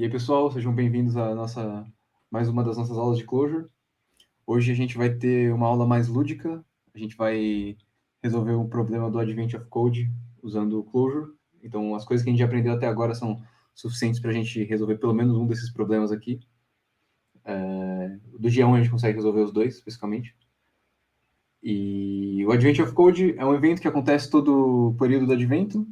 aí, pessoal, sejam bem-vindos à mais uma das nossas aulas de Clojure. Hoje a gente vai ter uma aula mais lúdica. A gente vai resolver um problema do Advent of Code usando o Clojure. Então, as coisas que a gente aprendeu até agora são suficientes para a gente resolver pelo menos um desses problemas aqui. Do dia 1 a gente consegue resolver os dois, especificamente. E o Advent of Code é um evento que acontece todo o período do Advento.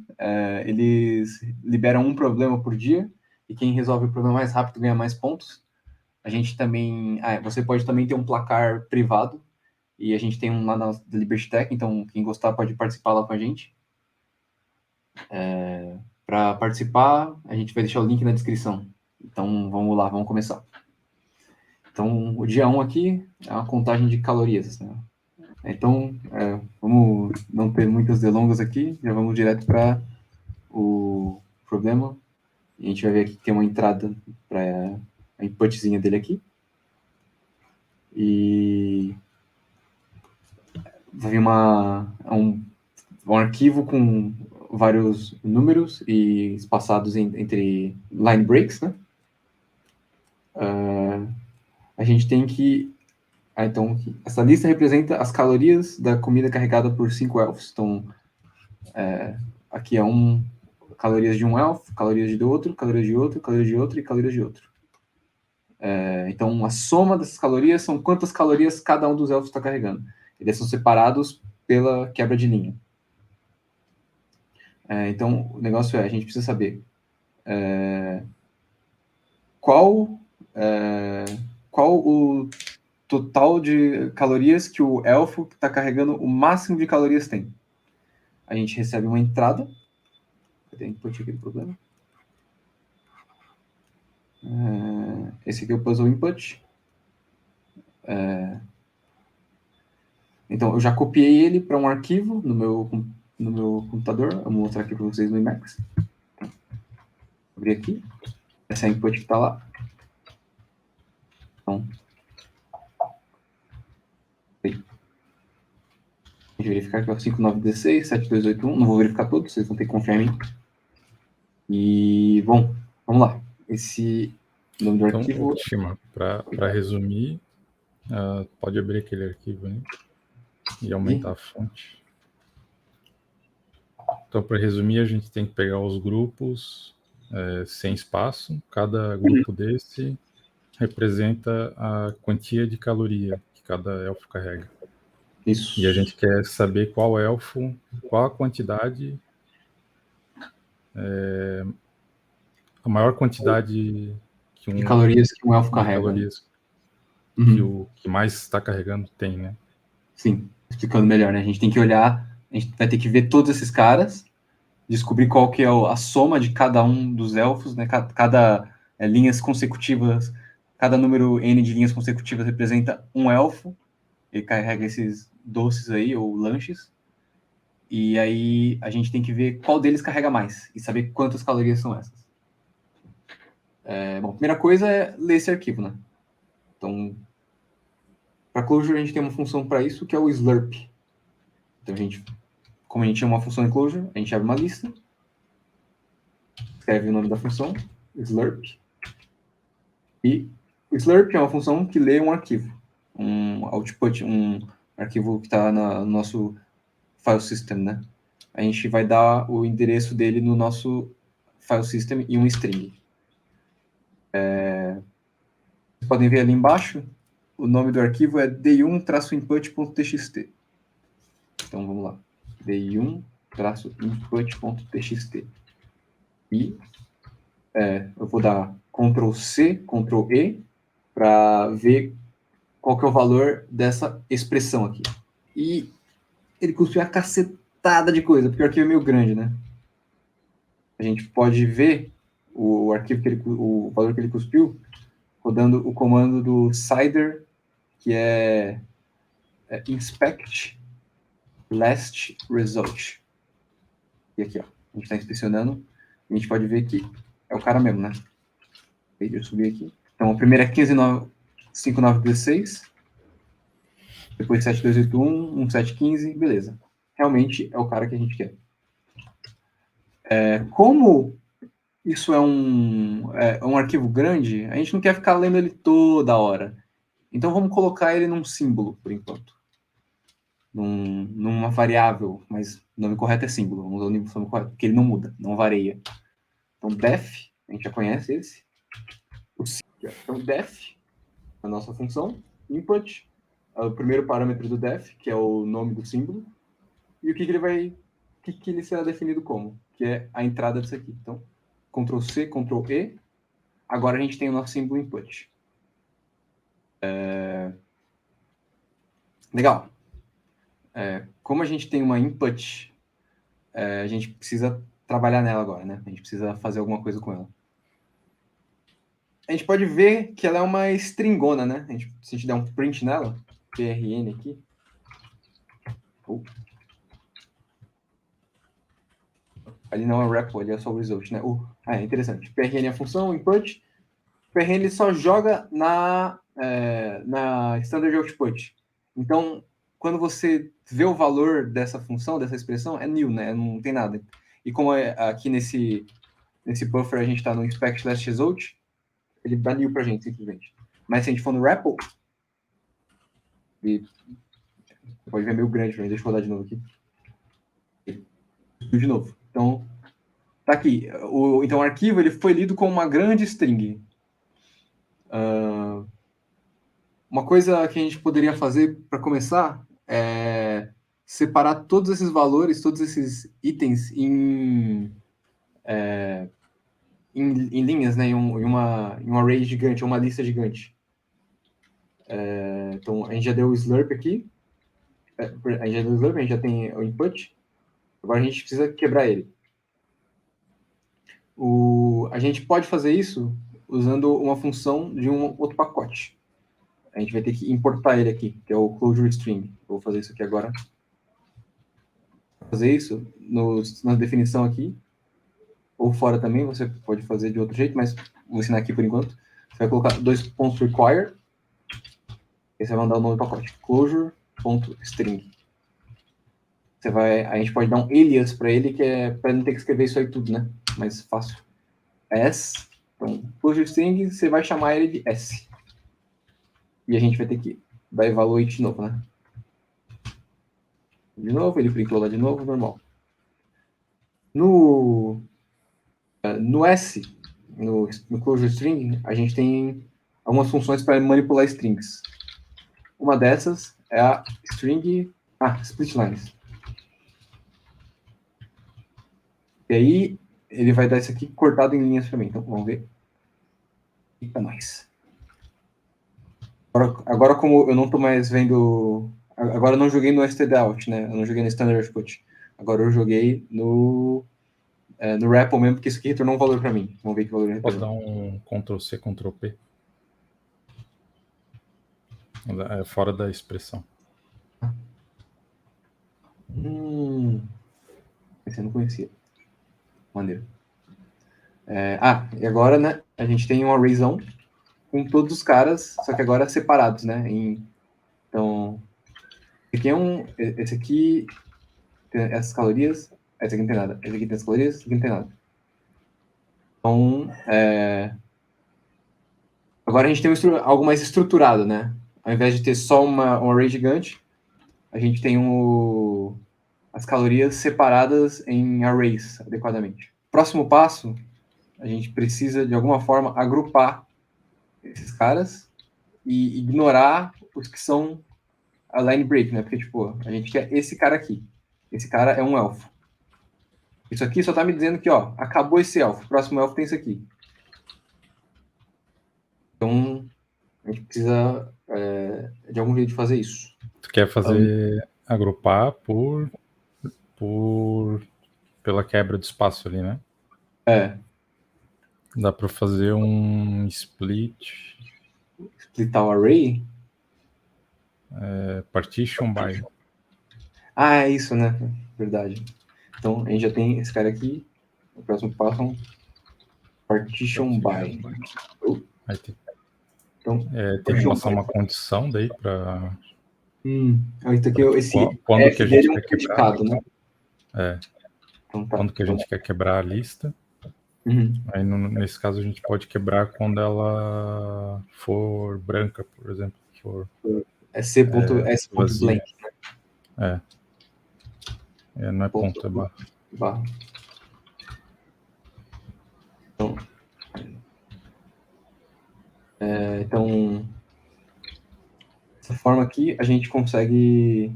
Eles liberam um problema por dia, e quem resolve o problema mais rápido ganha mais pontos. A gente também... você pode também ter um placar privado, e a gente tem um lá na Liberty Tech, então quem gostar pode participar lá com a gente. Para participar, a gente vai deixar o link na descrição. Então vamos lá, vamos começar. Então o dia 1 aqui é uma contagem de calorias, né? Então, vamos não ter muitas delongas aqui, já vamos direto para o problema. E a gente vai ver aqui que tem uma entrada para a inputzinha dele aqui. E vai vir um arquivo com vários números e espaçados entre line breaks, né? A gente tem que... então, essa lista representa as calorias da comida carregada por 5 elfos. Então, aqui é calorias de um elfo, calorias de outro, calorias de outro, calorias de outro e calorias de outro. Então, a soma dessas calorias são quantas calorias cada um dos elfos está carregando. Eles são separados pela quebra de linha. Então, o negócio a gente precisa saber qual o total de calorias que o elfo que está carregando o máximo de calorias tem. A gente recebe uma entrada. Cadê a input aqui do problema? Esse aqui é o puzzle input. Então, eu já copiei ele para um arquivo no meu computador. Eu vou mostrar aqui para vocês no Emacs. Vou abrir aqui. Essa é a input que está lá. Então, a gente verificar aqui, ó, 5916, 7281. Não vou verificar todos, vocês vão ter que confiar em mim. E, bom, vamos lá. Esse nome do arquivo... Então, Shima, para resumir, pode abrir aquele arquivo, né? E aumentar a fonte. Então, para resumir, a gente tem que pegar os grupos sem espaço. Cada grupo desse representa a quantia de caloria que cada elfo carrega. Isso. E a gente quer saber qual elfo, qual a quantidade, a maior quantidade de calorias que um elfo carrega. Calorias que mais está carregando tem, né? Sim, explicando melhor, né? A gente tem que olhar, a gente vai ter que ver todos esses caras, descobrir qual que é a soma de cada um dos elfos, né? Cada linhas consecutivas, cada número N de linhas consecutivas representa um elfo. Ele carrega esses doces aí, ou lanches. E aí a gente tem que ver qual deles carrega mais e saber quantas calorias são essas. Bom, a primeira coisa é ler esse arquivo, né? Então, para Clojure a gente tem uma função para isso, que é o slurp. Então, como a gente chama uma função em Clojure, a gente abre uma lista, escreve o nome da função, slurp, e o slurp é uma função que lê um arquivo, um output, um arquivo que está no nosso file system, né? A gente vai dar o endereço dele no nosso file system e um string. Vocês podem ver ali embaixo, o nome do arquivo é di1-input.txt. Então, vamos lá. di1-input.txt. E eu vou dar Ctrl+C, Ctrl+E, para ver qual que é o valor dessa expressão aqui. E ele cuspiu uma cacetada de coisa, porque o arquivo é meio grande, né? A gente pode ver o valor que ele cuspiu rodando o comando do cider, que é inspect last result. E aqui, ó, a gente está inspecionando, a gente pode ver que é o cara mesmo, né? Deixa eu subir aqui. Então, a primeira é 5916, depois 7281, 1715, beleza. Realmente é o cara que a gente quer. Como isso é um arquivo grande, a gente não quer ficar lendo ele toda hora. Então vamos colocar ele num símbolo, por enquanto. Numa variável, mas o nome correto é símbolo. Vamos usar o nome correto, porque ele não muda, não varia. Então def, a gente já conhece esse. Então def, a nossa função, input, é o primeiro parâmetro do def, que é o nome do símbolo, e o que ele será definido como, que é a entrada disso aqui. Então, Ctrl C, Ctrl E, agora a gente tem o nosso símbolo input. Legal. Como a gente tem uma input, a gente precisa trabalhar nela agora, né? A gente precisa fazer alguma coisa com ela. A gente pode ver que ela é uma stringona, né? Se a gente der um print nela, prn aqui. Ali não é o REPL, ali é só o result, né? É interessante. prn é a função, input. prn ele só joga na standard output. Então, quando você vê o valor dessa função, dessa expressão, é new, né? Não tem nada. E como aqui nesse buffer a gente está no inspect last result, ele dá new pra gente, simplesmente. Mas se a gente for no REPL, pode ver meio grande, deixa eu rodar de novo aqui. De novo. Então, tá aqui. Então, o arquivo ele foi lido como uma grande string. Uma coisa que a gente poderia fazer para começar é separar todos esses valores, todos esses itens em linhas, né? em um array gigante, uma lista gigante. Então, a gente já deu o slurp aqui. A gente já tem o input. Agora a gente precisa quebrar ele. A gente pode fazer isso usando uma função de um outro pacote. A gente vai ter que importar ele aqui, que é o closure string. Vou fazer isso aqui agora. Fazer isso na definição aqui, ou fora também, você pode fazer de outro jeito, mas vou ensinar aqui por enquanto. Você vai colocar 2.require, e você vai mandar o nome do pacote, closure.string. A gente pode dar um alias para ele, que é para não ter que escrever isso aí tudo, né? Mais fácil. S, então, closure string, você vai chamar ele de S. E a gente vai ter que dar evaluate de novo, né? De novo, ele printou lá de novo, normal. No S, no closure string, a gente tem algumas funções para manipular strings. Uma dessas é a string split lines. E aí, ele vai dar isso aqui cortado em linhas para mim. Então, vamos ver. Eita, nós. Agora, como eu não estou mais vendo... Agora eu não joguei no stdout, né? Eu não joguei no standard output. Agora eu joguei no REPL mesmo, porque isso aqui retornou um valor para mim. Vamos ver que valor Pode retornou. dar um Ctrl+C, Ctrl+P. É fora da expressão. Esse eu não conhecia. Maneiro. E agora, né, a gente tem um arrayzão com todos os caras, só que agora separados, né? Então, esse aqui tem essas calorias, esse aqui não tem nada. Esse aqui tem as calorias, esse aqui não tem nada. Então, agora a gente tem algo mais estruturado, né? Ao invés de ter só um array gigante, a gente tem as calorias separadas em arrays adequadamente. Próximo passo, a gente precisa, de alguma forma, agrupar esses caras e ignorar os que são a line break, né? Porque, tipo, a gente quer esse cara aqui. Esse cara é um elfo. Isso aqui só tá me dizendo que, ó, acabou esse elfo. O próximo elfo tem isso aqui. Então, a gente precisa de algum jeito de fazer isso. Tu quer fazer agrupar pela quebra de espaço ali, né? Dá para fazer um split. Splitar o array? Partition by. É isso, né? Verdade. Então, a gente já tem esse cara aqui. O próximo passo é um partition by. Aí tem, então, tem que passar uma condição daí para... Quando que a gente quer quebrar, né? Então, quando que a gente quer quebrar a lista. Aí, nesse caso, a gente pode quebrar quando ela for branca, por exemplo. For, é c.s.blank. vazia. Não é ponto, é barra. Então, dessa forma aqui, a gente consegue...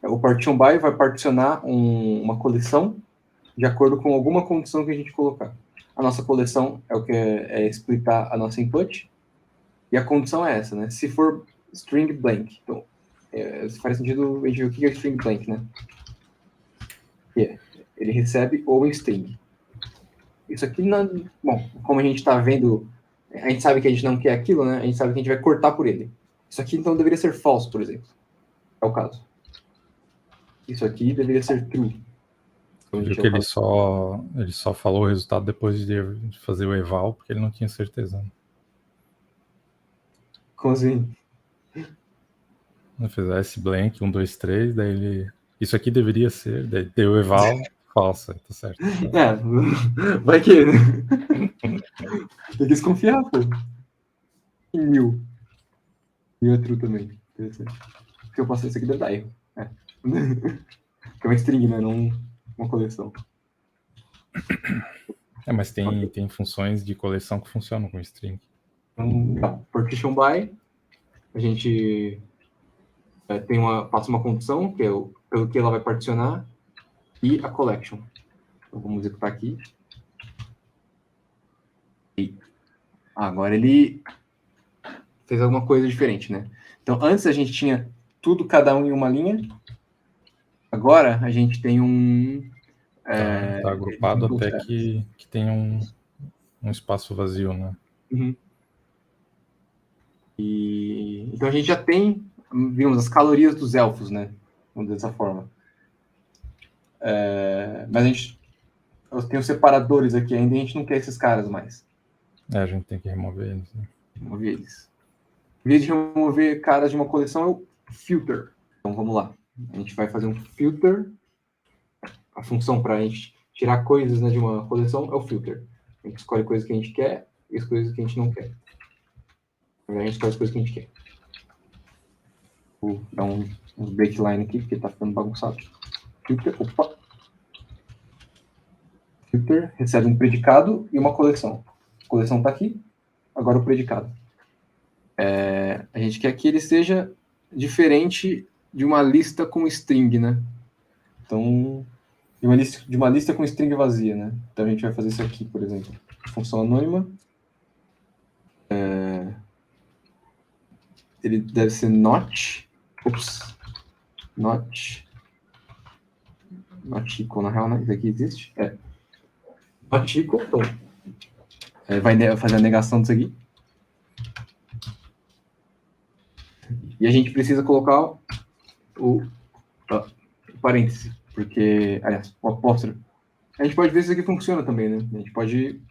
O partition by vai particionar uma coleção de acordo com alguma condição que a gente colocar. A nossa coleção é o que é explicar a nossa input, e a condição é essa, né? Se for string blank, então, faz sentido a gente ver o que é string blank, né? Ele recebe ou string. Isso aqui, não, bom, como a gente está vendo, a gente sabe que a gente não quer aquilo, né? A gente sabe que a gente vai cortar por ele. Isso aqui, então, deveria ser false, por exemplo. É o caso. Isso aqui deveria ser true. Viu que ele só falou o resultado depois de fazer o eval, porque ele não tinha certeza. Como assim? Ele fez S blank, 1, 2, 3, daí ele... Isso aqui deveria ser, daí deu o eval, falsa, tá certo. Vai que... Tem que desconfiar, pô. E 1000. 1000 é true também. Interessante. Porque eu posso isso aqui deve dar erro. Que é uma string, né? Não uma coleção. Mas tem funções de coleção que funcionam com string. Então, partition by, a gente passa uma condição, que é pelo que ela vai particionar, e a collection. Então, vamos executar aqui. E agora ele fez alguma coisa diferente, né? Então, antes a gente tinha tudo, cada um em uma linha. Agora a gente tem Tá agrupado até que tem um espaço vazio, né? Então a gente já tem, digamos, as calorias dos elfos, né? Vamos dizer dessa forma. Mas a gente tem os separadores aqui ainda e a gente não quer esses caras mais. A gente tem que remover eles. Né? Remover eles. Em vez de remover caras de uma coleção, é o filter. Então vamos lá. A gente vai fazer um filter. A função para a gente tirar coisas, né, de uma coleção é o filter. A gente escolhe coisas que a gente quer e as coisas que a gente não quer. A gente escolhe as coisas que a gente quer. Vou dar um breakline aqui, porque está ficando bagunçado. Filter, filter recebe um predicado e uma coleção. A coleção está aqui, agora o predicado. A gente quer que ele seja diferente de uma lista com string, né? Então, de uma lista com string vazia, né? Então a gente vai fazer isso aqui, por exemplo. Função anônima. Ele deve ser not. Not equal, na real, né? Isso aqui existe? Not equal, então. Vai fazer a negação disso aqui. E a gente precisa colocar o parêntese, porque, aliás, o apóstrofo. A gente pode ver se isso aqui funciona também, né? A gente pode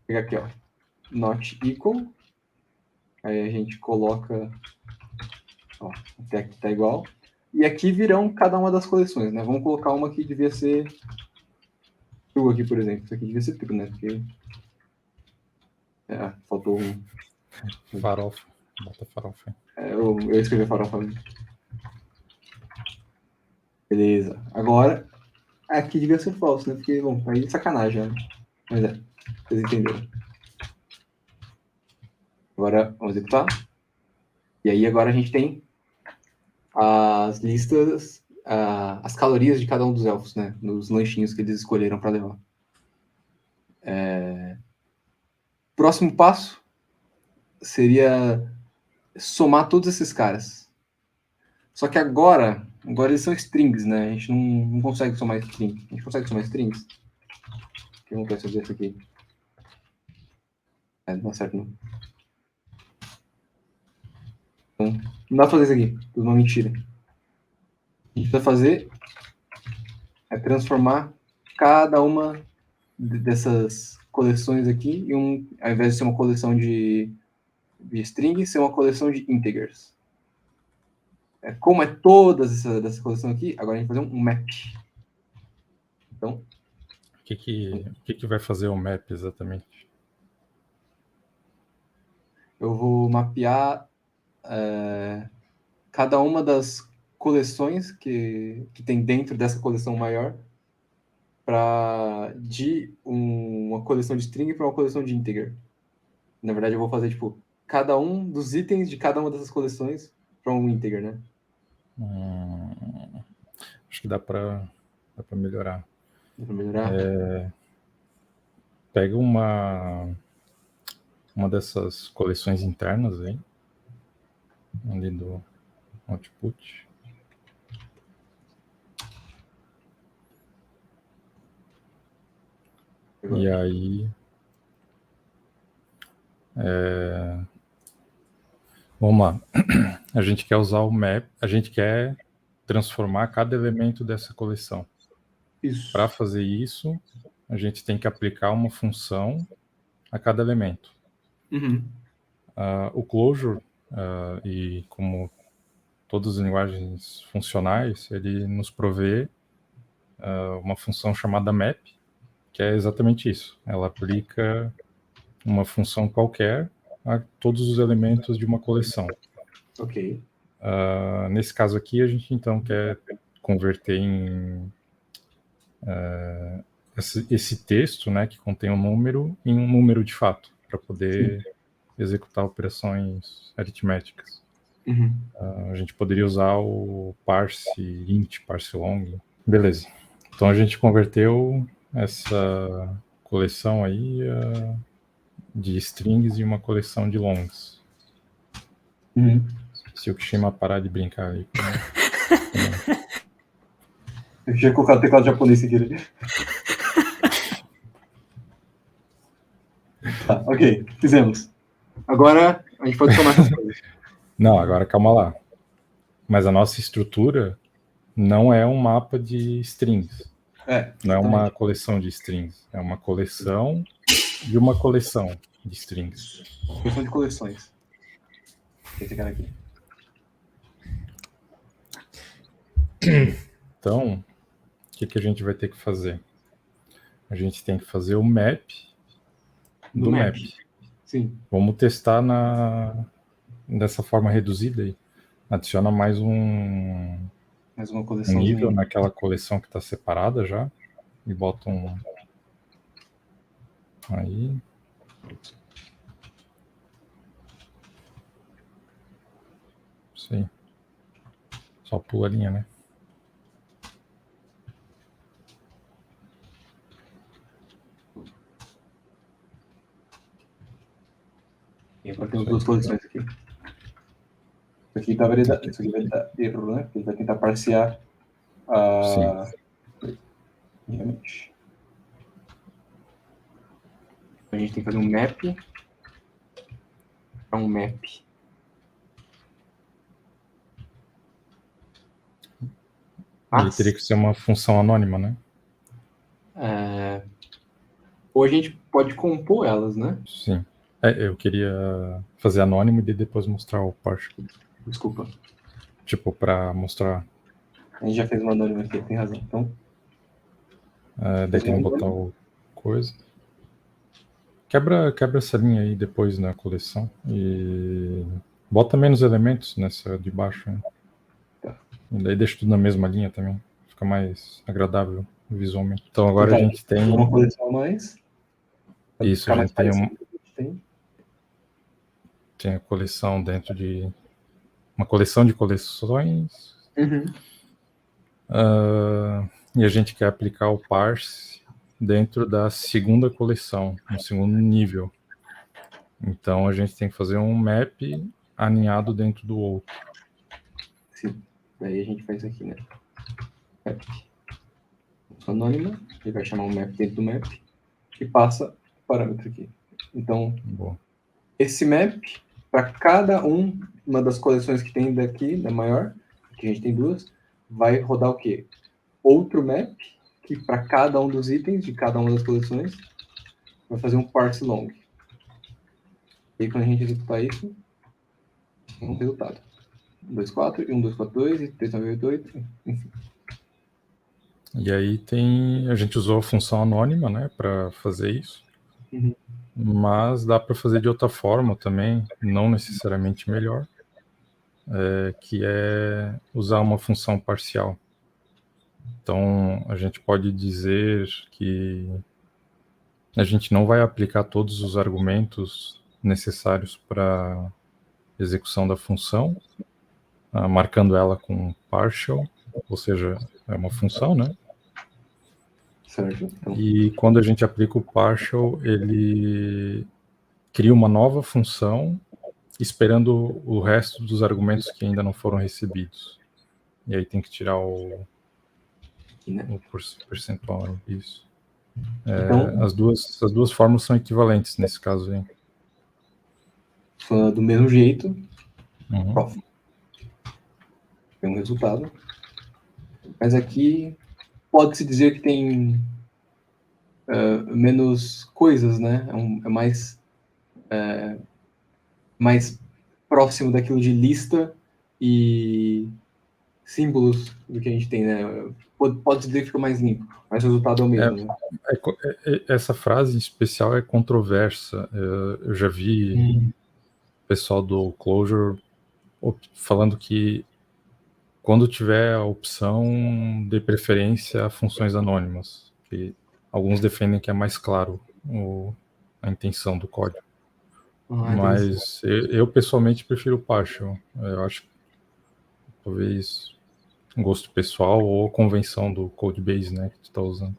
pegar aqui, ó. Not equal. Aí a gente coloca, ó, até aqui tá igual. E aqui virão cada uma das coleções, né? Vamos colocar uma que devia ser true aqui, por exemplo. Isso aqui devia ser true, né? Porque faltou um... Farofa. Bota farofa. Eu escrevi farofa. Beleza. Agora, aqui devia ser falso, né? Porque, bom, aí é sacanagem, né? Mas vocês entenderam. Agora, vamos executar. E aí, agora a gente tem as listas, as calorias de cada um dos elfos, né? Nos lanchinhos que eles escolheram para levar. Próximo passo seria somar todos esses caras. Só que agora eles são strings, né? A gente não consegue somar strings. A gente consegue somar strings? O que acontece fazer isso aqui? Não dá certo, não. Então, não dá pra fazer isso aqui. Tudo uma mentira. A gente precisa fazer transformar cada uma dessas coleções aqui ao invés de ser uma coleção de string, ser uma coleção de integers. Como é todas dessa coleção aqui, agora a gente vai fazer um map. Então, que vai fazer o map exatamente? Eu vou mapear cada uma das coleções que tem dentro dessa coleção maior de uma coleção de string para uma coleção de integer. Na verdade, eu vou fazer, tipo, cada um dos itens de cada uma dessas coleções para um integer, né? Acho que dá para melhorar. Dá pra melhorar? Pega uma dessas coleções internas aí, ali do output. E aí, vamos lá. A gente quer usar o map, a gente quer transformar cada elemento dessa coleção. Isso. Para fazer isso, a gente tem que aplicar uma função a cada elemento. Uhum. O closure, e como todas as linguagens funcionais, ele nos provê uma função chamada map, que é exatamente isso. Ela aplica uma função qualquer a todos os elementos de uma coleção. Ok. Nesse caso aqui, a gente então quer converter esse texto, né, que contém um número, em um número de fato, para poder executar operações aritméticas. Uhum. A gente poderia usar o parse int, parse long. Beleza. Então a gente converteu essa coleção aí de strings em uma coleção de longs. Uhum. Se o Kishima parar de brincar aí. Eu tinha colocado o teclado japonês aqui. Tá, ok. Fizemos. Agora a gente pode somar essas coisas. Não, agora calma lá. Mas a nossa estrutura não é um mapa de strings. Não é uma coleção de strings. É uma coleção de uma coleção de strings. Coleção de coleções. Esse cara aqui. Então, o que a gente vai ter que fazer? A gente tem que fazer o map do map. Sim. Vamos testar dessa forma reduzida aí. Adiciona mais um nível naquela coleção que está separada já. E bota um... Aí. Sim. Só pula a linha, né? E agora temos duas coleções aqui. Isso aqui vai dar erro, né? Porque ele vai tentar parsear realmente. A gente tem que fazer um map para um map. Ele teria que ser uma função anônima, né? Ou a gente pode compor elas, né? Sim. Eu queria fazer anônimo e depois mostrar o partial. Desculpa. Tipo, para mostrar. A gente já fez uma anônima aqui, tem razão. Então. Daí tem que botar o coisa. Quebra essa linha aí depois na coleção e bota menos elementos nessa de baixo. Né? Tá. E daí deixa tudo na mesma linha também. Fica mais agradável visualmente. Então agora a gente tem uma coleção a mais. Isso, a gente tem a coleção dentro de uma coleção de coleções. Uhum. E a gente quer aplicar o parse dentro da segunda coleção, no segundo nível. Então a gente tem que fazer um map aninhado dentro do outro. Sim. Daí a gente faz aqui, né? Map. Anônima, ele vai chamar um map dentro do map e passa o parâmetro aqui. Então, esse map, para cada uma das coleções que tem daqui, da maior, que a gente tem duas, vai rodar o quê? Outro map, que para cada um dos itens de cada uma das coleções, vai fazer um parse long. E aí, quando a gente executar isso, tem um resultado. 124 e 1242 e 3988, enfim. E aí a gente usou a função anônima, né, para fazer isso. Uhum. Mas dá para fazer de outra forma também, não necessariamente melhor, que é usar uma função parcial. Então, a gente pode dizer que a gente não vai aplicar todos os argumentos necessários para execução da função, marcando ela com partial, ou seja, é uma função, né? Certo. Então, E quando a gente aplica o partial, ele cria uma nova função esperando o resto dos argumentos que ainda não foram recebidos. E aí tem que tirar aqui, né? o percentual disso. Então, As duas formas são equivalentes nesse caso aí. funciona do mesmo jeito, Uhum. prof. Tem um resultado. Mas aqui pode-se dizer que tem menos coisas, né? É mais próximo daquilo de lista e símbolos do que a gente tem, né? Pode dizer que fica mais limpo, mas o resultado é o mesmo, né? Essa frase em especial é controversa. Eu já vi pessoal do Clojure falando que quando tiver a opção, dê preferência a funções anônimas, que alguns defendem que é mais claro a intenção do código. Interessante. Mas eu pessoalmente prefiro o partial. Eu acho que talvez gosto pessoal ou convenção do codebase, né, que tu está usando.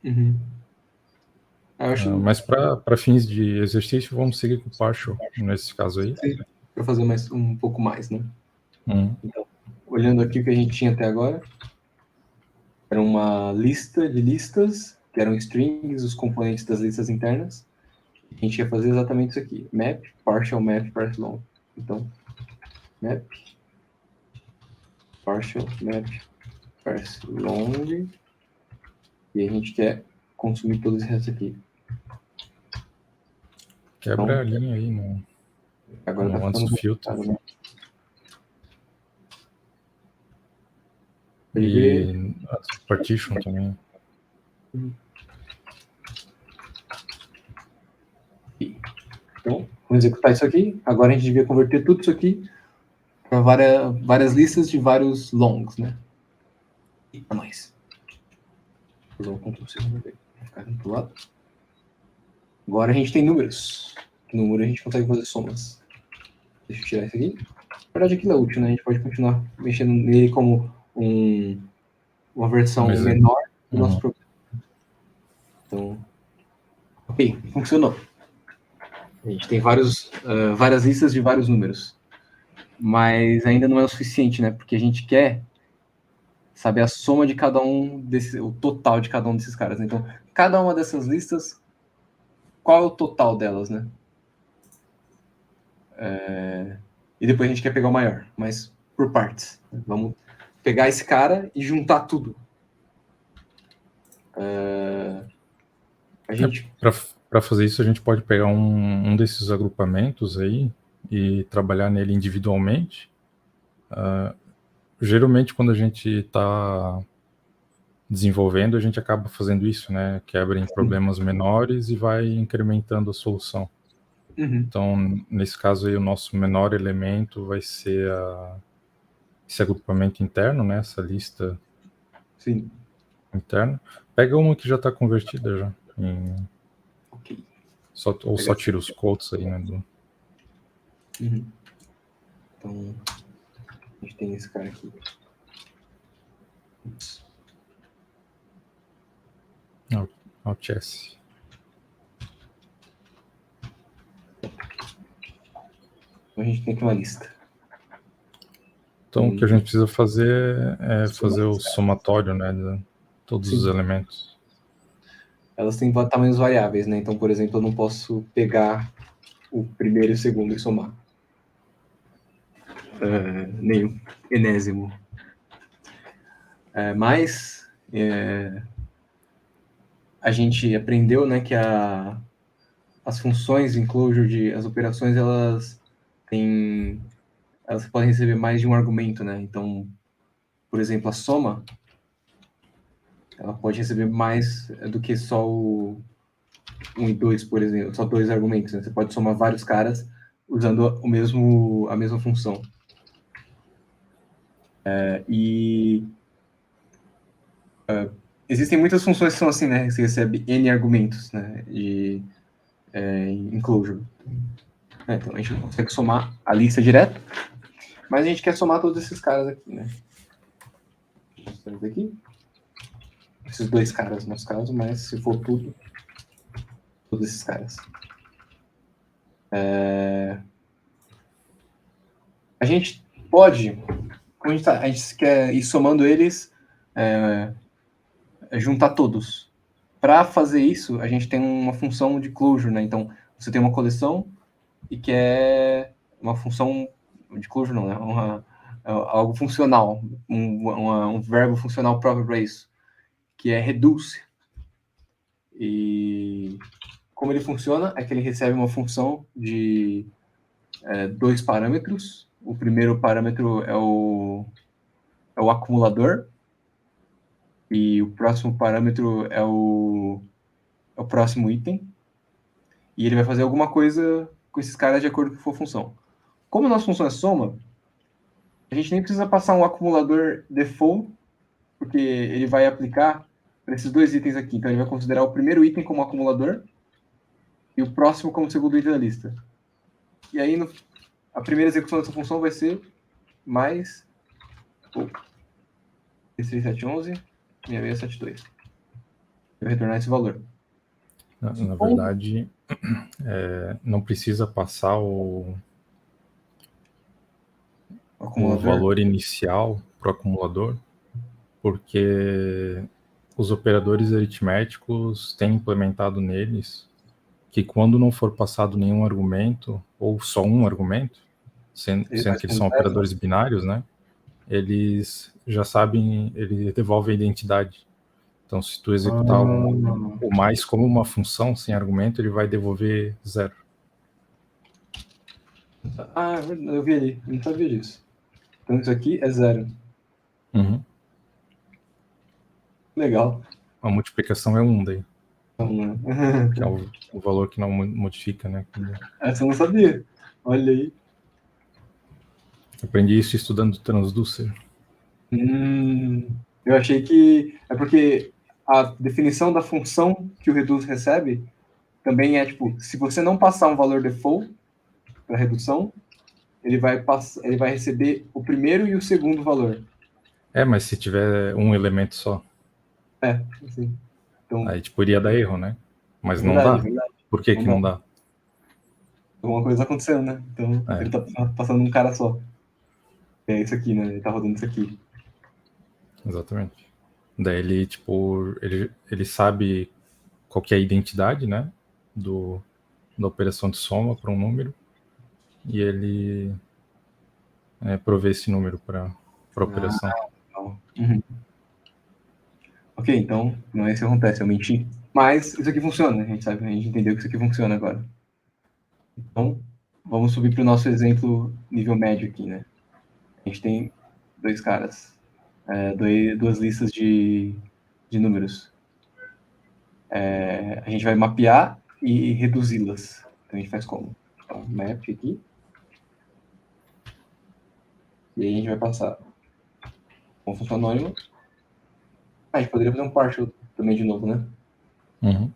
Uhum. Eu acho Mas para fins de exercício, vamos seguir com o partial nesse caso aí. para fazer um pouco mais, né? Uhum. Então, olhando aqui o que a gente tinha até agora, era uma lista de listas, que eram strings, os componentes das listas internas. A gente ia fazer exatamente isso aqui: map, partial map, partial long. Então, map, partial map, partial long. E a gente quer consumir todo esse resto aqui. Quebra Então, a linha aí agora tá antes ficando do filtro. complicado, né? Pode ver. E antes do partition também. Então, vamos executar isso aqui. Agora a gente devia converter tudo isso aqui para várias listas de vários longs, né? E para nós. Vou usar o Ctrl+C para ficar do lado. Agora a gente tem números. No número a gente consegue fazer somas. Deixa eu tirar isso aqui. Na verdade, aquilo é útil, né? A gente pode continuar mexendo nele como uma versão menor do nosso programa. Então, ok, funcionou. A gente tem várias listas de vários números. Mas ainda não é o suficiente, né? Porque a gente quer saber a soma de cada um o total de cada um desses caras. Então, cada uma dessas listas, qual é o total delas, né? E depois a gente quer pegar o maior, mas por partes. Vamos pegar esse cara e juntar tudo. A gente... Para fazer isso, a gente pode pegar um desses agrupamentos aí e trabalhar nele individualmente. Geralmente, quando a gente está desenvolvendo, a gente acaba fazendo isso, né? Quebra em problemas menores e vai incrementando a solução. Uhum. Então, nesse caso aí, o nosso menor elemento vai ser esse agrupamento interno, né? Essa lista Sim. interna. Pega uma que já está convertida já. Ok. Ou só tira os quotes aí, né? Uhum. Então, a gente tem esse cara aqui. Alt S. Então, a gente tem aqui uma lista. Então, o que a gente precisa fazer é fazer o somatório, né, de todos os elementos. Elas têm tamanhos variáveis, né? Então, por exemplo, eu não posso pegar o primeiro e o segundo e somar. Nem enésimo. Mas a gente aprendeu, né, que as funções em Clojure, as operações, elas podem receber mais de um argumento, né? Então, por exemplo, a soma, Ela pode receber mais do que só o 1 e 2, por exemplo, só 2 argumentos, né? Você pode somar vários caras usando a mesma função. Existem muitas funções que são assim, né? Você recebe N argumentos, né? Em closure. Então a gente não consegue somar a lista direto, mas a gente quer somar todos esses caras aqui, né? Esses 2 caras, no nosso caso, mas se for tudo, todos esses caras. A gente pode, como a gente quer ir somando eles, juntar todos. Para fazer isso, a gente tem uma função de closure, né? Então, você tem uma coleção e quer uma função de closure, não, né? Algo funcional, um verbo funcional próprio para isso, que é reduce. E como ele funciona é que ele recebe uma função de 2 parâmetros. O primeiro parâmetro é o acumulador, e o próximo parâmetro é o próximo item, e ele vai fazer alguma coisa com esses caras de acordo com a sua função. Como a nossa função é soma, a gente nem precisa passar um acumulador default, porque ele vai aplicar para esses 2 itens aqui. Então ele vai considerar o primeiro item como acumulador e o próximo como segundo item da lista. E aí a primeira execução dessa função vai ser mais 3711 6672. Vai retornar esse valor. Na verdade, não precisa passar o valor inicial para o acumulador, porque os operadores aritméticos têm implementado neles que quando não for passado nenhum argumento, ou só um argumento, sendo que eles são operadores binários, né? Eles já sabem, ele devolve a identidade. Então, se tu executar o mais como uma função sem argumento, ele vai devolver 0. Eu vi ali, não sabia disso. Então isso aqui é 0. Uhum. Legal. A multiplicação é 1 daí. Que é Então, o valor que não modifica, né? essa eu não sabia. Olha aí. Aprendi isso estudando transducer. Eu achei que é porque a definição da função que o reduce recebe também é tipo, se você não passar um valor default para redução, ele vai receber o primeiro e o segundo valor. Mas se tiver um elemento só. Assim. Então, aí tipo iria dar erro, né? Mas não verdade, dá. verdade. Por que não dá? Alguma coisa acontecendo, né? Então, ele tá passando um cara só. É isso aqui, né? Ele tá rodando isso aqui. Exatamente. Daí ele, tipo, ele sabe qual que é a identidade, né? Da operação de soma para um número. E ele provê esse número para a operação. Uhum. Ok, então não é isso que acontece, eu menti. Mas isso aqui funciona, a gente entendeu que isso aqui funciona agora. Então, vamos subir para o nosso exemplo nível médio aqui, né? A gente tem 2 caras, 2 listas de números. A gente vai mapear e reduzi-las. Então a gente faz como? Então, map aqui. E aí a gente vai passar com função anônima. A gente poderia fazer um partial também de novo, né? Uhum.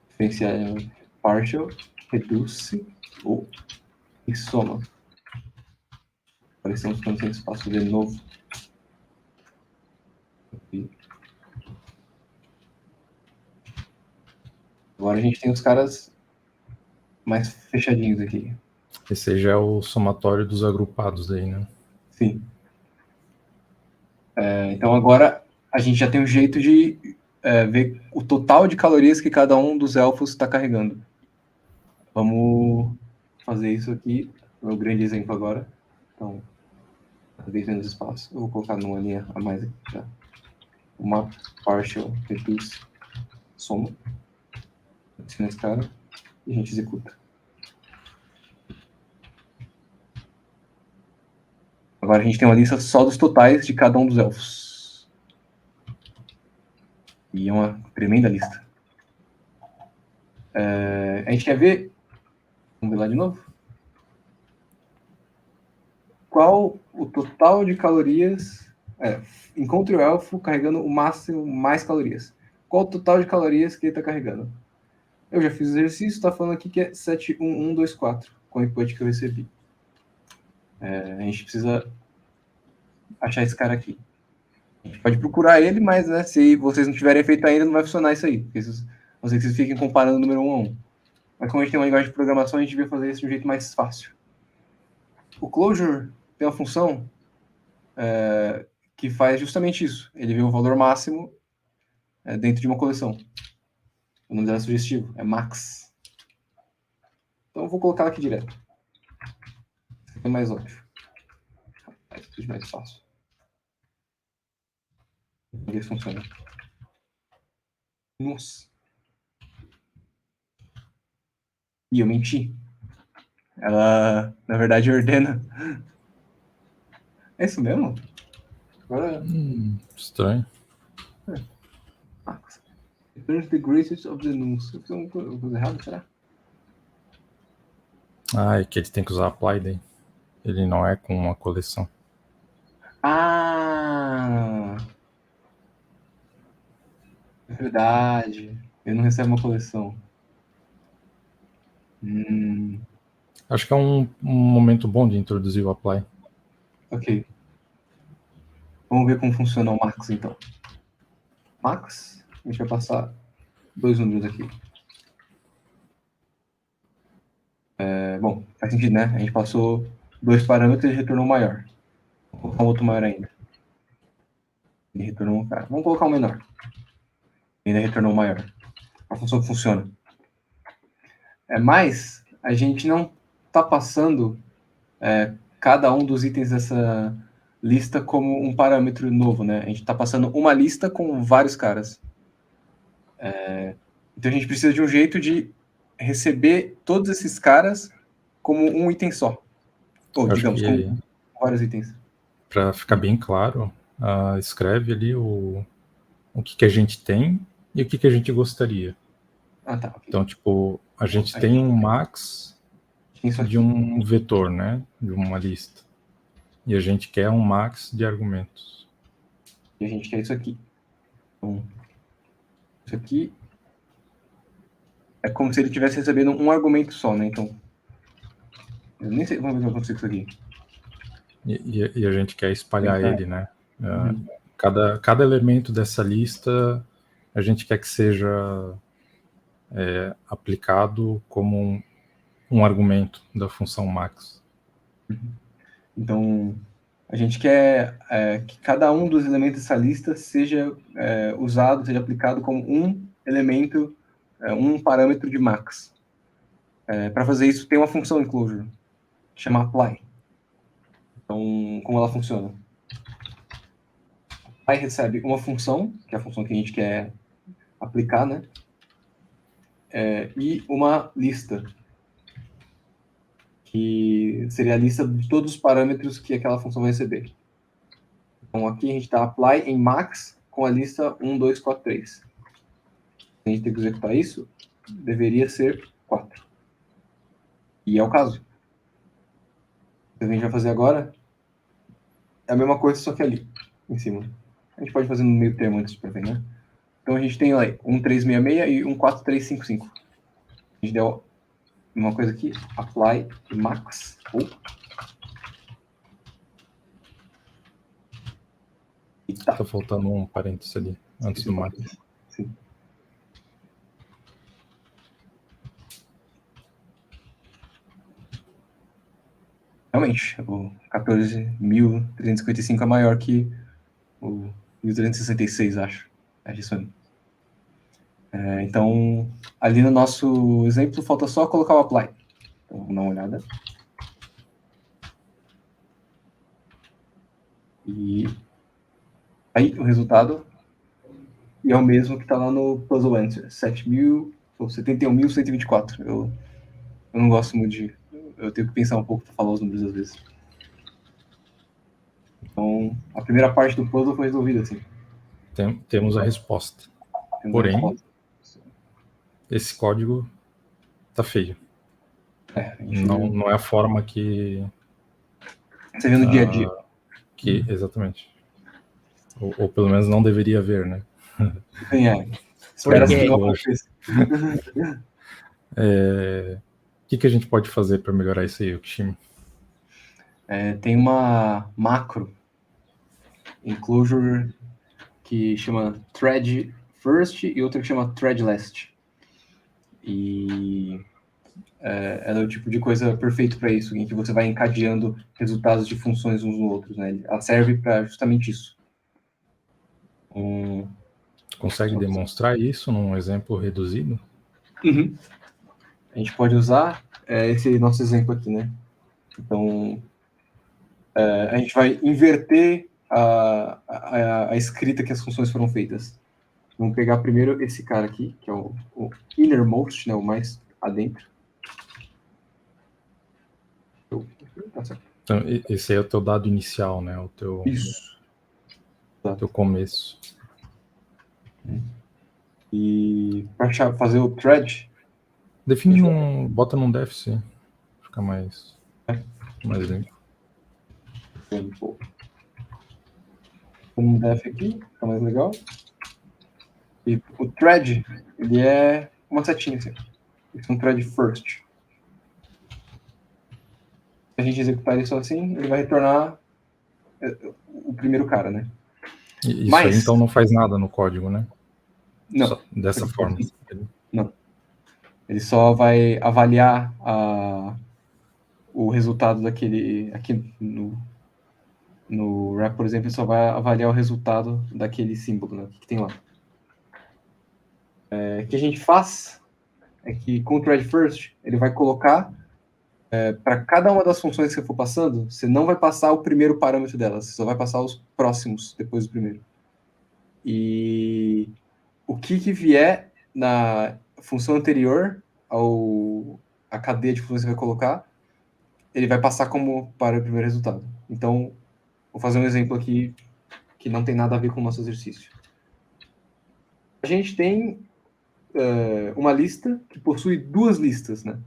Diferenciar partial, reduce ou e soma. Apareceu uns campos sem espaço de novo. Aqui. Agora a gente tem os caras mais fechadinhos aqui. Esse aí já é o somatório dos agrupados aí, né? Sim. Então agora a gente já tem um jeito de ver o total de calorias que cada um dos elfos está carregando. Vamos fazer isso aqui, meu grande exemplo agora. Então, cada vez menos espaço. Eu vou colocar numa linha a mais aqui já. Uma partial reduce soma. Adiciona esse cara e a gente executa. Agora a gente tem uma lista só dos totais de cada um dos elfos. E é uma tremenda lista. A gente quer ver, vamos ver lá de novo, qual o total de calorias, encontre o elfo carregando o máximo mais calorias. Qual o total de calorias que ele está carregando? Eu já fiz o exercício, está falando aqui que é 71124, com o input que eu recebi. A gente precisa achar esse cara aqui. A gente pode procurar ele, mas né, se vocês não tiverem feito ainda, não vai funcionar isso aí. Porque não sei que vocês fiquem comparando o número 1 a 1. Mas como a gente tem uma linguagem de programação, a gente devia fazer isso de um jeito mais fácil. O closure tem uma função que faz justamente isso. Ele vê o valor máximo dentro de uma coleção. O nome dela é sugestivo, é max. Então eu vou colocar ela aqui direto. Isso aqui é mais óbvio. Faz tudo mais fácil. Vamos ver se funciona. Nossa. Ih, eu menti. Ela, na verdade, ordena. É isso mesmo? Agora. Estranho. Max. Returns the greatest of the nuns. Eu fiz uma coisa errada, será? Ah, é que ele tem que usar apply daí. Ele não é com uma coleção. Ah! É verdade. Ele não recebe uma coleção. Acho que é um momento bom de introduzir o apply. Ok. Vamos ver como funciona o max, então. Max, a gente vai passar 2 números aqui. Bom, faz sentido, né? A gente passou 2 parâmetros e ele retornou um maior. Vou colocar um outro maior ainda. Ele retornou um cara. Vamos colocar um menor. Ele ainda retornou um maior. A função que funciona. Mas a gente não está passando cada um dos itens dessa lista como um parâmetro novo, né? A gente está passando uma lista com vários caras. Então a gente precisa de um jeito de receber todos esses caras como um item só. Ou, digamos, com vários itens. Para ficar bem claro, escreve ali o que a gente tem e o que a gente gostaria. Ah, tá. Okay. Então, tipo, a gente tem um max de um vetor, né? De uma lista. E a gente quer um max de argumentos. E a gente quer isso aqui. Então, isso aqui é como se ele estivesse recebendo um argumento só, né? Então, eu nem sei como eu consigo isso aqui. E a gente quer espalhar ele, né? Cada elemento dessa lista a gente quer que seja aplicado como um argumento da função max. Então, a gente quer que cada um dos elementos dessa lista seja usado, seja aplicado como um elemento, um parâmetro de max. Para fazer isso, tem uma função em Clojure, que chama apply. Então, como ela funciona? Apply recebe uma função, que é a função que a gente quer aplicar, né? E uma lista, que seria a lista de todos os parâmetros que aquela função vai receber. Então, aqui a gente está apply em max com a lista 1, 2, 4, 3. Se a gente tem que executar isso, deveria ser 4. E é o caso. O que a gente vai fazer agora é a mesma coisa, só que ali, em cima. A gente pode fazer no meio termo antes para ver, né? Então a gente tem lá 1366 e 14355. A gente deu uma coisa aqui, apply max. E tá. Tá faltando um parênteses ali, antes do max. Sim. Realmente, o 14.355 é maior que o 1.366, acho. É isso aí. Então, ali no nosso exemplo, falta só colocar o apply. Então, vamos dar uma olhada. E aí, o resultado é o mesmo que está lá no puzzle answer, 71.124. Eu não gosto muito de... Eu tenho que pensar um pouco para falar os números às vezes. Então, a primeira parte do puzzle foi resolvida assim. Temos a resposta. Porém, esse código tá feio. Não é a forma que você vê no dia a dia. Exatamente. Ou pelo menos não deveria haver, né? Espera-se que não aconteça. O que a gente pode fazer para melhorar isso aí, Kishima? Tem uma macro em Clojure que chama thread first e outra que chama thread last. E ela é o tipo de coisa perfeito para isso, em que você vai encadeando resultados de funções uns no outros, né? Ela serve para justamente isso. Consegue demonstrar isso num exemplo reduzido? Uhum. A gente pode usar esse nosso exemplo aqui, né? Então, a gente vai inverter a escrita que as funções foram feitas. Vamos pegar primeiro esse cara aqui, que é o innermost, né? O mais adentro. Tá certo. Então, esse aí é o teu dado inicial, né? O teu, Isso. teu começo. E para fazer o thread... Bota num def, sim. Fica mais limpo. Um def aqui, fica mais legal. E o thread, ele é uma setinha assim. Esse é um thread first. Se a gente executar isso assim, ele vai retornar o primeiro cara, né? Isso aí, então, não faz nada no código, né? Não. Só dessa forma. Não. Ele só vai avaliar o resultado daquele... Aqui no wrap, por exemplo, ele só vai avaliar o resultado daquele símbolo, né? O que tem lá. O que a gente faz é que com o thread first, ele vai colocar para cada uma das funções que você for passando, você não vai passar o primeiro parâmetro delas, você só vai passar os próximos depois do primeiro. E o que vier na função anterior à cadeia de funções que você vai colocar, ele vai passar como para o primeiro resultado. Então, vou fazer um exemplo aqui que não tem nada a ver com o nosso exercício. A gente tem uma lista que possui duas listas, né?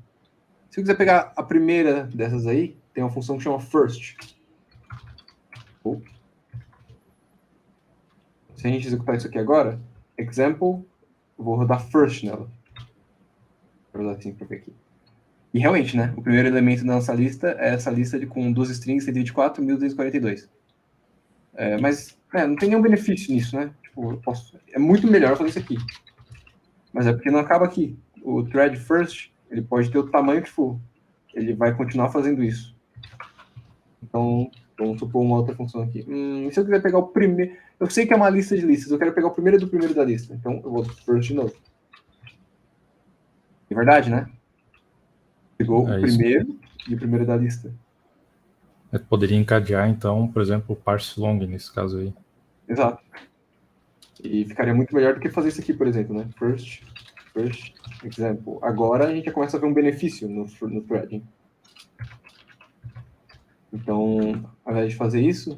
Se eu quiser pegar a primeira dessas aí, tem uma função que chama first. Se a gente executar isso aqui agora, example, eu vou rodar first nela. Vou rodar assim para ver aqui. E realmente, né? O primeiro elemento da nossa lista é essa lista com duas strings, 124 e 1242. Mas não tem nenhum benefício nisso, né? Tipo, é muito melhor fazer isso aqui. Mas é porque não acaba aqui. O thread first, ele pode ter o tamanho que for. Ele vai continuar fazendo isso. Então, vamos supor uma outra função aqui. Se eu quiser pegar o primeiro... Eu sei que é uma lista de listas. Eu quero pegar o primeiro do primeiro da lista. Então, eu vou first de novo. É verdade, né? Pegou o primeiro e o primeiro da lista. Poderia encadear, então, por exemplo, o parse long nesse caso aí. Exato. E ficaria muito melhor do que fazer isso aqui, por exemplo, né? First example. Agora a gente já começa a ver um benefício no threading. Então, ao invés de fazer isso,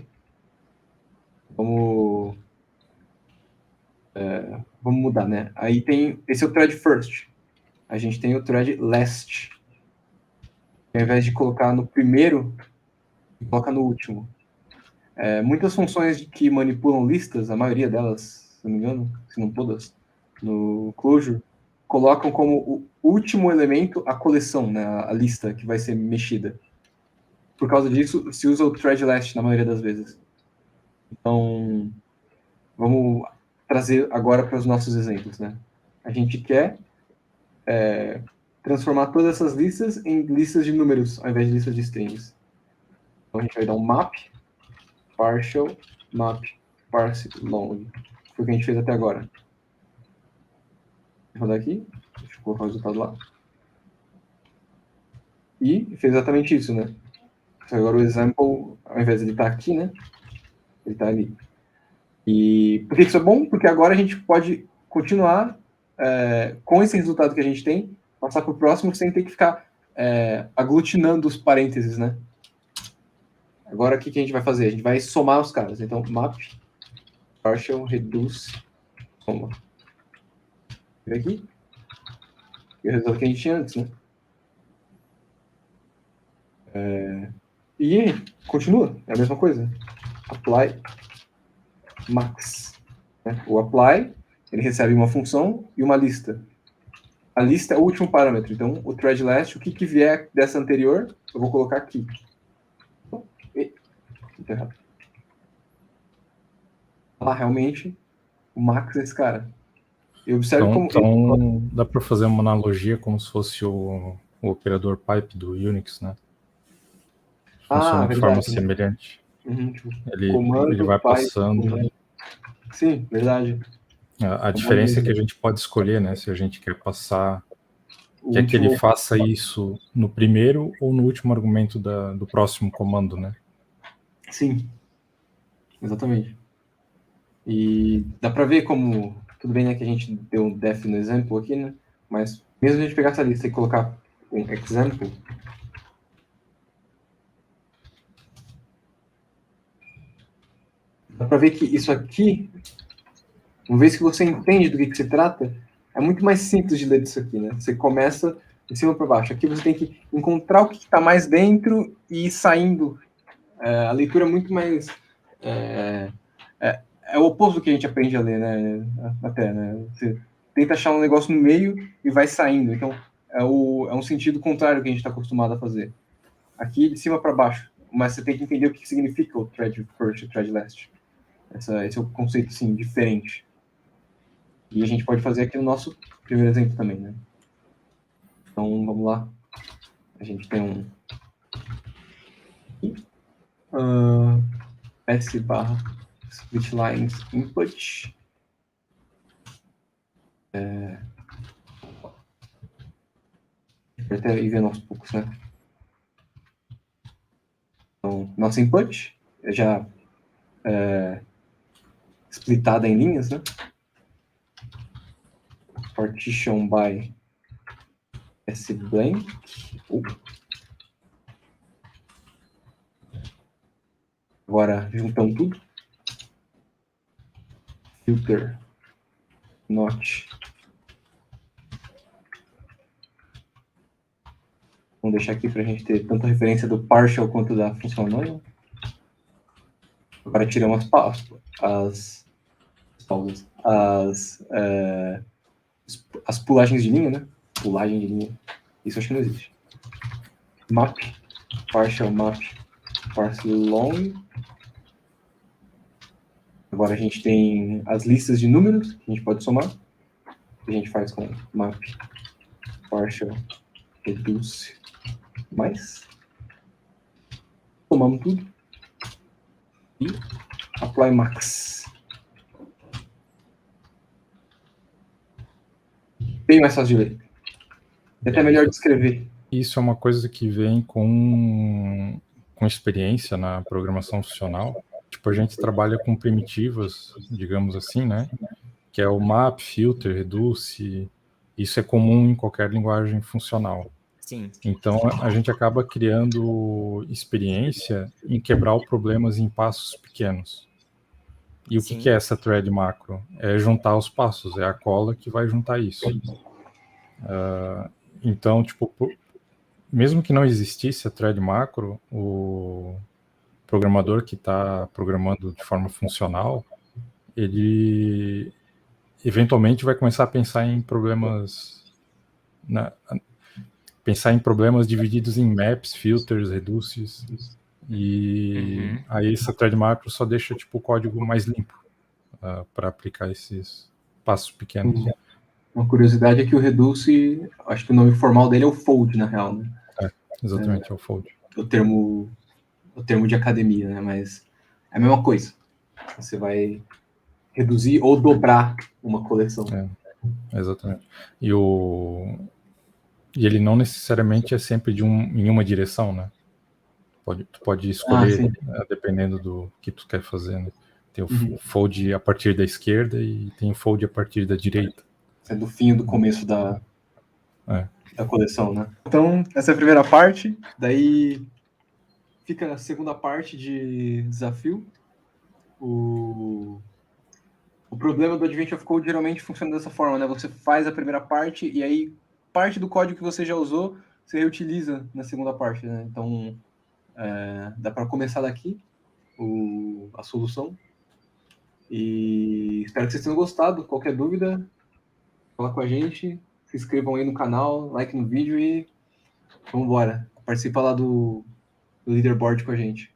vamos mudar, né? Aí esse é o thread first. A gente tem o thread last. Ao invés de colocar no primeiro, coloca no último. Muitas funções que manipulam listas, a maioria delas, se não me engano, se não todas, no Clojure, colocam como o último elemento a coleção, né? A lista que vai ser mexida. Por causa disso, se usa o thread last na maioria das vezes. Então, vamos trazer agora para os nossos exemplos, né? A gente quer transformar todas essas listas em listas de números, ao invés de listas de strings. Então, a gente vai dar um map, partial, map, parse, long. Foi o que a gente fez até agora. Vou rodar aqui, deixa eu colocar o resultado lá. E fez exatamente isso, né? Agora o example, ao invés de ele estar aqui, né? Ele está ali. E por que isso é bom? Porque agora a gente pode continuar com esse resultado que a gente tem, passar para o próximo sem ter que ficar aglutinando os parênteses, né? Agora, o que a gente vai fazer? A gente vai somar os caras. Então, map, partial, reduce, soma. Aqui. E o resultado que a gente tinha antes, né? E continua, é a mesma coisa. Apply max. Né? O apply, ele recebe uma função e uma lista. A lista é o último parâmetro. Então, o thread last, o que vier dessa anterior, eu vou colocar aqui. Tá errado. Lá, realmente, o max é esse cara. E observe então dá para fazer uma analogia como se fosse o operador pipe do Unix, né? Funciona de forma semelhante. Uhum, tipo, ele vai passando. Sim, verdade. A diferença é que a gente pode escolher, né? Se a gente quer passar, quer que ele faça isso no primeiro ou no último argumento do próximo comando, né? Sim, exatamente. E dá para ver como, tudo bem, né, que a gente deu um def no exemplo aqui, né? Mas mesmo a gente pegar essa lista e colocar um example, dá para ver que isso aqui, uma vez que você entende do que se trata, é muito mais simples de ler disso aqui, né? Você começa de cima para baixo. Aqui você tem que encontrar o que está mais dentro e ir saindo. A leitura é muito mais... É o oposto do que a gente aprende a ler, né? Até, né? Você tenta achar um negócio no meio e vai saindo. Então, é um sentido contrário que a gente está acostumado a fazer. Aqui, de cima para baixo. Mas você tem que entender o que significa o thread first e o thread last. Esse é o conceito, sim, diferente. E a gente pode fazer aqui no nosso primeiro exemplo também, né? Então, vamos lá. A gente tem S barra switch lines input. Até ir vendo aos poucos, né? Então, nosso input é já splitada em linhas, né? Partition by S blank. Agora, juntamos tudo. Filter not. Vamos deixar aqui para a gente ter tanto referência do partial quanto da função anônima. Agora tiramos as pulagens de linha, né? Pulagem de linha. Isso acho que não existe. Map, partial map, parse long. Agora a gente tem as listas de números que a gente pode somar. A gente faz com map, partial, reduce, mais. Somamos tudo. E apply max. Bem mais fácil de ler. É até melhor de escrever. Isso é uma coisa que vem com experiência na programação funcional. Tipo, a gente trabalha com primitivas, digamos assim, né? Que é o map, filter, reduce. Isso é comum em qualquer linguagem funcional. Sim. Então, a gente acaba criando experiência em quebrar os problemas em passos pequenos. E o que é essa thread macro? É juntar os passos, é a cola que vai juntar isso. Então, tipo, mesmo que não existisse a thread macro, o programador que está programando de forma funcional, ele eventualmente vai começar a pensar em problemas divididos em maps, filters, reduces, e aí essa thread macro só deixa tipo o código mais limpo para aplicar esses passos pequenos. Uma curiosidade é que o reduce, acho que o nome formal dele é o fold, na real, né? Exatamente, é o fold. O termo de academia, né? Mas é a mesma coisa. Você vai reduzir ou dobrar uma coleção. Exatamente. E ele não necessariamente é sempre em uma direção, né? Tu pode escolher, dependendo do que tu quer fazer, né? Tem o fold a partir da esquerda e tem o fold a partir da direita. É do fim do começo da coleção, né? Então, essa é a primeira parte. Daí fica a segunda parte de desafio. O problema do Advent of Code geralmente funciona dessa forma, né? Você faz a primeira parte e aí parte do código que você já usou, você reutiliza na segunda parte, né? Então, dá para começar daqui a solução. E espero que vocês tenham gostado. Qualquer dúvida, fala com a gente. Se inscrevam aí no canal, like no vídeo e vamos embora. Participa lá do leaderboard com a gente.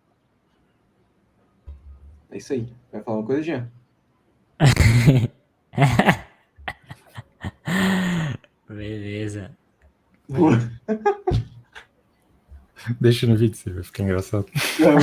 É isso aí. Vai falar uma coisa, Jean? Beleza. Deixa no vídeo, vai ficar engraçado. Não.